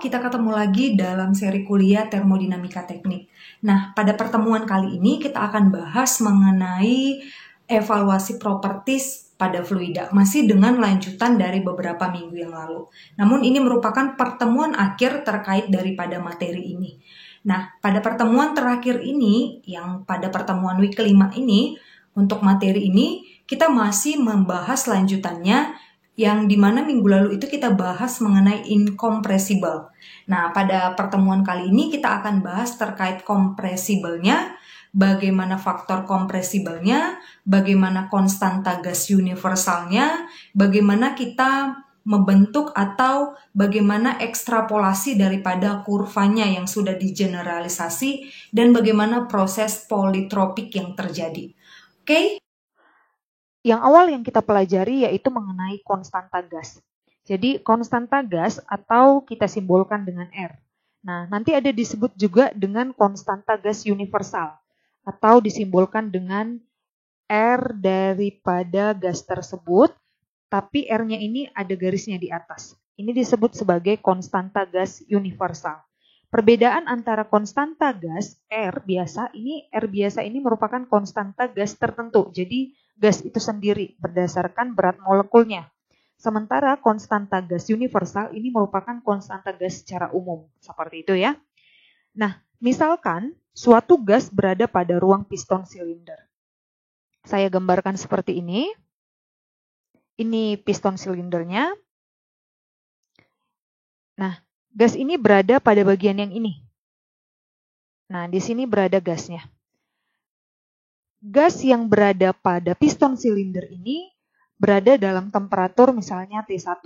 kita ketemu lagi dalam seri kuliah termodinamika teknik. Nah, pada pertemuan kali ini kita akan bahas mengenai evaluasi properties pada fluida, masih dengan lanjutan dari beberapa minggu yang lalu. Namun ini merupakan pertemuan akhir terkait daripada materi ini. Nah, pada pertemuan terakhir ini, yang pada pertemuan week kelima ini, untuk materi ini, kita masih membahas lanjutannya, yang dimana minggu lalu itu kita bahas mengenai incompressible. Nah, pada pertemuan kali ini kita akan bahas terkait kompresibelnya, bagaimana faktor kompresibelnya, bagaimana konstanta gas universalnya, bagaimana kita membentuk atau bagaimana ekstrapolasi daripada kurvanya yang sudah digeneralisasi, dan bagaimana proses politropik yang terjadi. Oke? Yang awal yang kita pelajari yaitu mengenai konstanta gas. Jadi konstanta gas atau kita simbolkan dengan R. Nah, nanti ada disebut juga dengan konstanta gas universal atau disimbolkan dengan R daripada gas tersebut, tapi R-nya ini ada garisnya di atas. Ini disebut sebagai konstanta gas universal. Perbedaan antara konstanta gas R biasa ini merupakan konstanta gas tertentu. Jadi gas itu sendiri berdasarkan berat molekulnya. Sementara konstanta gas universal ini merupakan konstanta gas secara umum. Seperti itu ya. Nah, misalkan suatu gas berada pada ruang piston silinder. Saya gambarkan seperti ini. Ini piston silindernya. Nah, gas ini berada pada bagian yang ini. Nah, di sini berada gasnya. Gas yang berada pada piston silinder ini berada dalam temperatur misalnya T1.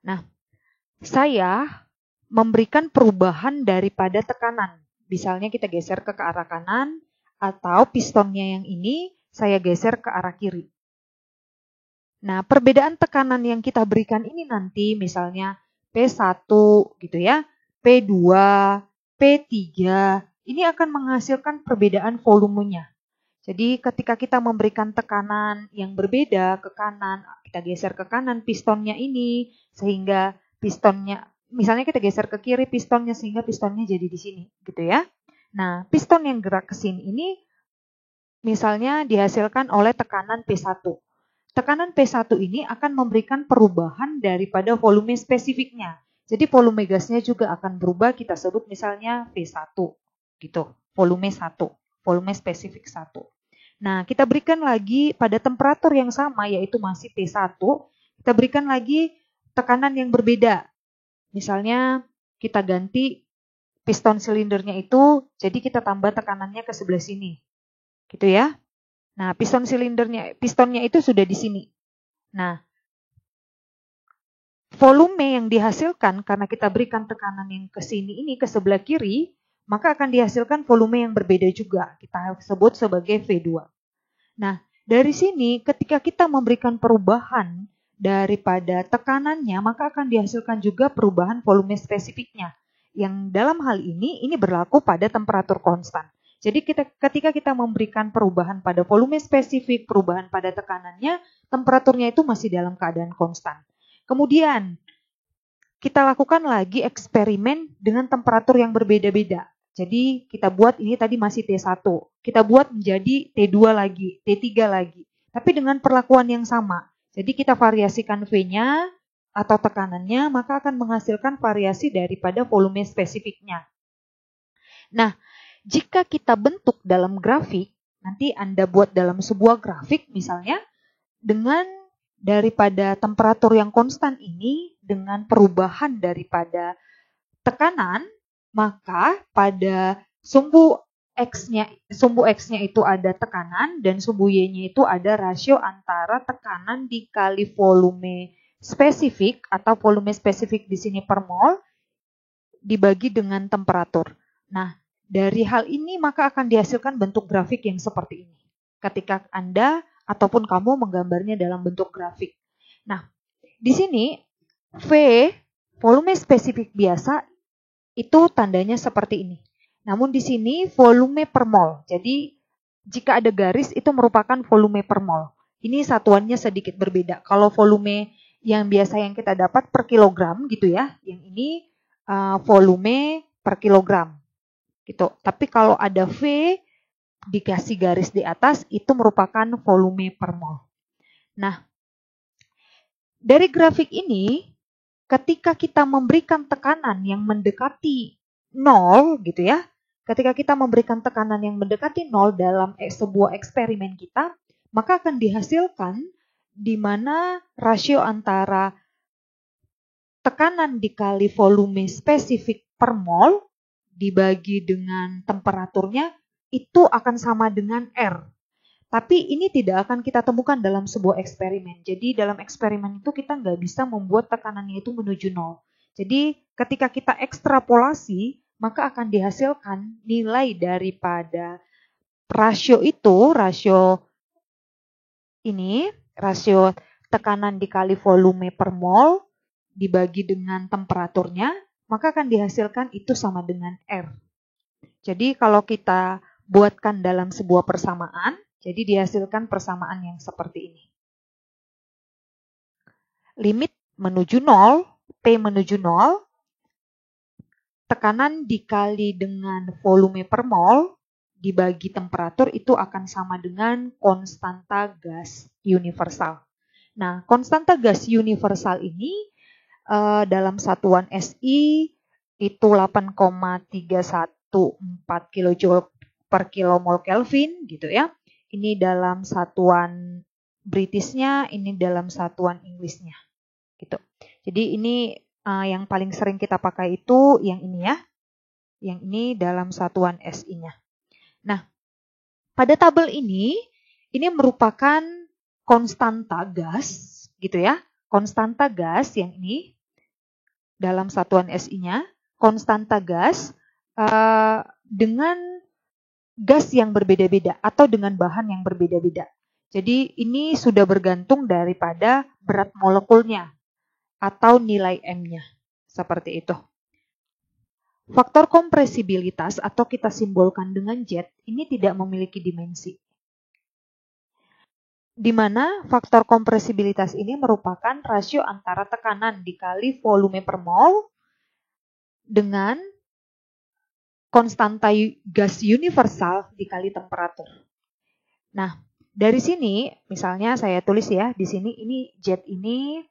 Nah, saya memberikan perubahan daripada tekanan. Misalnya kita geser ke arah kanan, atau pistonnya yang ini saya geser ke arah kiri. Nah, perbedaan tekanan yang kita berikan ini nanti misalnya P1 gitu ya, P2, P3, ini akan menghasilkan perbedaan volumenya. Jadi ketika kita memberikan tekanan yang berbeda ke kanan, kita geser ke kanan pistonnya ini, sehingga pistonnya, misalnya kita geser ke kiri pistonnya, sehingga pistonnya jadi di sini, gitu ya. Nah, piston yang gerak ke sini ini, misalnya dihasilkan oleh tekanan P1. Tekanan P1 ini akan memberikan perubahan daripada volume spesifiknya. Jadi volume gasnya juga akan berubah, kita sebut misalnya V1, gitu, volume 1, volume spesifik 1. Nah, kita berikan lagi pada temperatur yang sama, yaitu masih T1, kita berikan lagi tekanan yang berbeda. Misalnya, kita ganti piston silindernya itu, jadi kita tambah tekanannya ke sebelah sini, gitu ya. Nah, pistonnya itu sudah di sini. Nah, volume yang dihasilkan karena kita berikan tekanan yang ke sini ini, ke sebelah kiri, maka akan dihasilkan volume yang berbeda juga. Kita sebut sebagai V2. Nah, dari sini ketika kita memberikan perubahan daripada tekanannya, maka akan dihasilkan juga perubahan volume spesifiknya. Yang dalam hal ini berlaku pada temperatur konstan. Jadi ketika kita memberikan perubahan pada volume spesifik, perubahan pada tekanannya, temperaturnya itu masih dalam keadaan konstan. Kemudian, kita lakukan lagi eksperimen dengan temperatur yang berbeda-beda. Jadi kita buat ini tadi masih T1. Kita buat menjadi T2 lagi, T3 lagi. Tapi dengan perlakuan yang sama. Jadi kita variasikan V-nya atau tekanannya, maka akan menghasilkan variasi daripada volume spesifiknya. Nah, jika kita bentuk dalam grafik, nanti Anda buat dalam sebuah grafik misalnya, dengan daripada temperatur yang konstan ini, dengan perubahan daripada tekanan, maka pada sumbu X-nya itu ada tekanan dan sumbu Y-nya itu ada rasio antara tekanan dikali volume spesifik atau volume spesifik di sini per mol dibagi dengan temperatur. Nah, dari hal ini maka akan dihasilkan bentuk grafik yang seperti ini. Ketika Anda ataupun kamu menggambarnya dalam bentuk grafik. Nah, di sini V, volume spesifik biasa, itu tandanya seperti ini. Namun di sini volume per mol. Jadi jika ada garis itu merupakan volume per mol. Ini satuannya sedikit berbeda. Kalau volume Yang biasa yang kita dapat per kilogram gitu ya. Yang ini volume per kilogram gitu. Tapi kalau ada V dikasih garis di atas itu merupakan volume per mol. Nah, dari grafik ini ketika kita memberikan tekanan yang mendekati 0 gitu ya. Ketika kita memberikan tekanan yang mendekati 0 dalam sebuah eksperimen kita, maka akan dihasilkan di mana rasio antara tekanan dikali volume spesifik per mol dibagi dengan temperaturnya itu akan sama dengan R. Tapi ini tidak akan kita temukan dalam sebuah eksperimen. Jadi dalam eksperimen itu kita nggak bisa membuat tekanannya itu menuju 0. Jadi ketika kita ekstrapolasi, maka akan dihasilkan nilai daripada rasio itu, rasio tekanan dikali volume per mol dibagi dengan temperaturnya, maka akan dihasilkan itu sama dengan R. Jadi kalau kita buatkan dalam sebuah persamaan, jadi dihasilkan persamaan yang seperti ini. Limit menuju 0, T menuju 0, tekanan dikali dengan volume per mol dibagi temperatur itu akan sama dengan konstanta gas universal. Nah, konstanta gas universal ini dalam satuan SI itu 8,314 kJ per kilomol Kelvin gitu ya. Ini dalam satuan Britishnya, ini dalam satuan Inggrisnya gitu. Jadi ini yang paling sering kita pakai itu yang ini ya. Yang ini dalam satuan SI-nya. Nah, pada tabel ini merupakan konstanta gas gitu ya. Konstanta gas yang ini dalam satuan SI-nya, konstanta gas dengan gas yang berbeda-beda atau dengan bahan yang berbeda-beda. Jadi ini sudah bergantung daripada berat molekulnya atau nilai M-nya. Seperti itu. Faktor kompresibilitas atau kita simbolkan dengan Z ini tidak memiliki dimensi. Di mana faktor kompresibilitas ini merupakan rasio antara tekanan dikali volume per mol dengan konstanta gas universal dikali temperatur. Nah, dari sini misalnya saya tulis ya, di sini ini Z ini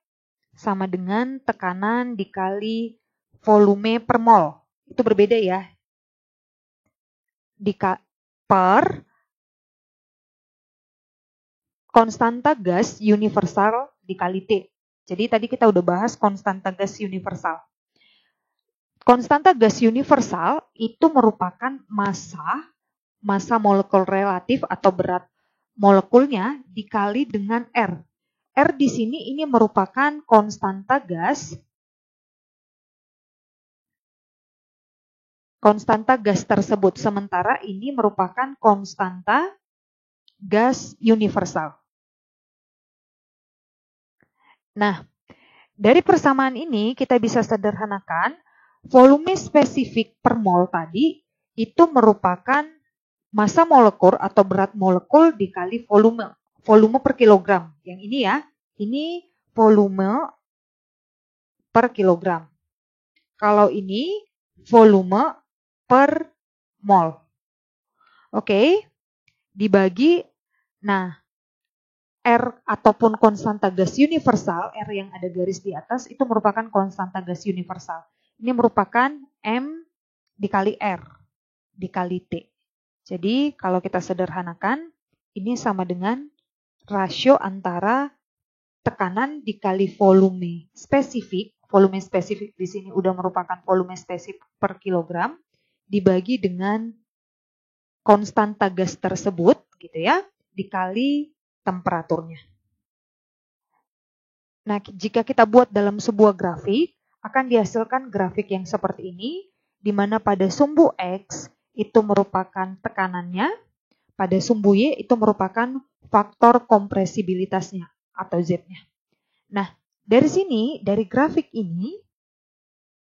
sama dengan tekanan dikali volume per mol. Itu berbeda ya. Per konstanta gas universal dikali T. Jadi tadi kita udah bahas konstanta gas universal. Konstanta gas universal itu merupakan massa molekul relatif atau berat molekulnya dikali dengan R. R di sini ini merupakan konstanta gas tersebut. Sementara ini merupakan konstanta gas universal. Nah, dari persamaan ini kita bisa sederhanakan volume spesifik per mol tadi itu merupakan massa molekul atau berat molekul dikali volume per kilogram. Yang ini ya, ini volume per kilogram. Kalau ini volume per mol. Oke, dibagi, nah R ataupun konstanta gas universal, R yang ada garis di atas itu merupakan konstanta gas universal. Ini merupakan M dikali R dikali T. Jadi kalau kita sederhanakan, ini sama dengan rasio antara tekanan dikali volume spesifik. Volume spesifik di sini udah merupakan volume spesifik per kilogram dibagi dengan konstanta gas tersebut gitu ya, dikali temperaturnya. Nah, jika kita buat dalam sebuah grafik, akan dihasilkan grafik yang seperti ini, di mana pada sumbu X itu merupakan tekanannya, pada sumbu Y itu merupakan faktor kompresibilitasnya atau Z-nya. Nah, dari sini, dari grafik ini,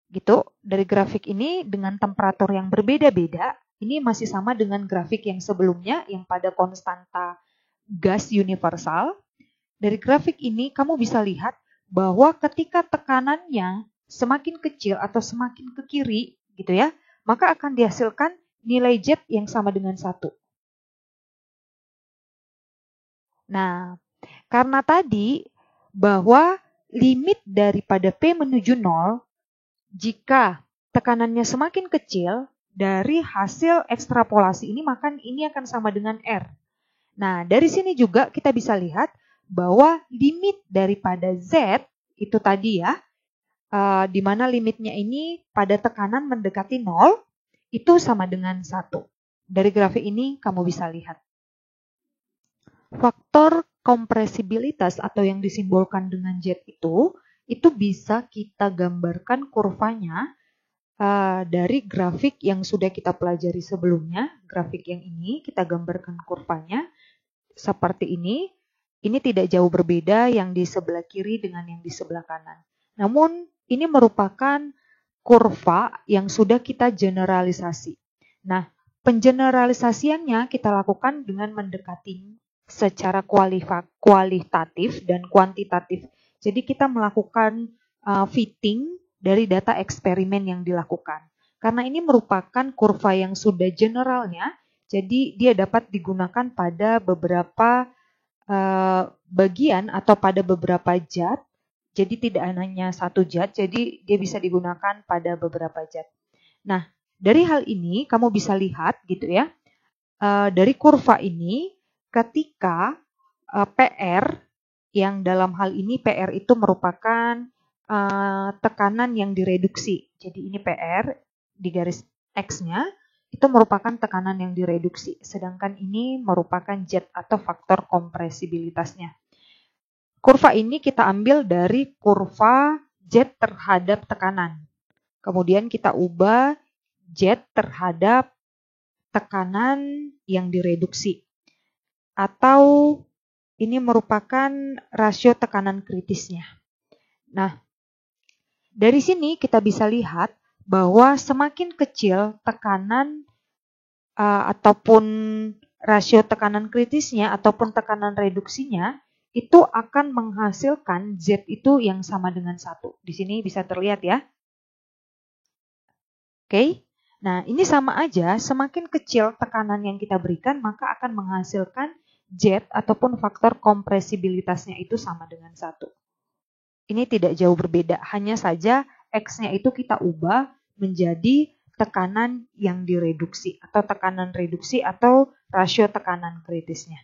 gitu, dari grafik ini dengan temperatur yang berbeda-beda, ini masih sama dengan grafik yang sebelumnya, yang pada konstanta gas universal. Dari grafik ini kamu bisa lihat bahwa ketika tekanannya semakin kecil atau semakin ke kiri gitu ya, maka akan dihasilkan nilai Z yang sama dengan 1. Nah, karena tadi bahwa limit daripada P menuju 0, jika tekanannya semakin kecil dari hasil ekstrapolasi ini, maka ini akan sama dengan R. Nah, dari sini juga kita bisa lihat bahwa limit daripada Z itu tadi ya, di mana limitnya ini pada tekanan mendekati 0, itu sama dengan 1. Dari grafik ini kamu bisa lihat. Faktor kompresibilitas atau yang disimbolkan dengan Z itu bisa kita gambarkan kurvanya dari grafik yang sudah kita pelajari sebelumnya. Grafik yang ini kita gambarkan kurvanya seperti ini. Ini tidak jauh berbeda yang di sebelah kiri dengan yang di sebelah kanan. Namun ini merupakan kurva yang sudah kita generalisasi. Nah, pengeneralisasiannya kita lakukan dengan mendekati secara kualitatif dan kuantitatif. Jadi kita melakukan fitting dari data eksperimen yang dilakukan. Karena ini merupakan kurva yang sudah generalnya, jadi dia dapat digunakan pada beberapa bagian atau pada beberapa zat. Jadi tidak hanya satu zat, jadi dia bisa digunakan pada beberapa zat. Nah, dari hal ini kamu bisa lihat gitu ya, dari kurva ini ketika PR, yang dalam hal ini PR itu merupakan tekanan yang direduksi. Jadi ini PR di garis X-nya itu merupakan tekanan yang direduksi. Sedangkan ini merupakan Z atau faktor kompresibilitasnya. Kurva ini kita ambil dari kurva Z terhadap tekanan. Kemudian kita ubah Z terhadap tekanan yang direduksi. Atau ini merupakan rasio tekanan kritisnya. Nah, dari sini kita bisa lihat bahwa semakin kecil tekanan ataupun rasio tekanan kritisnya ataupun tekanan reduksinya, itu akan menghasilkan Z itu yang sama dengan 1. Di sini bisa terlihat ya. Oke. Nah, ini sama aja, semakin kecil tekanan yang kita berikan, maka akan menghasilkan Z ataupun faktor kompresibilitasnya itu sama dengan 1. Ini tidak jauh berbeda, hanya saja X-nya itu kita ubah menjadi tekanan yang direduksi atau tekanan reduksi atau rasio tekanan kritisnya.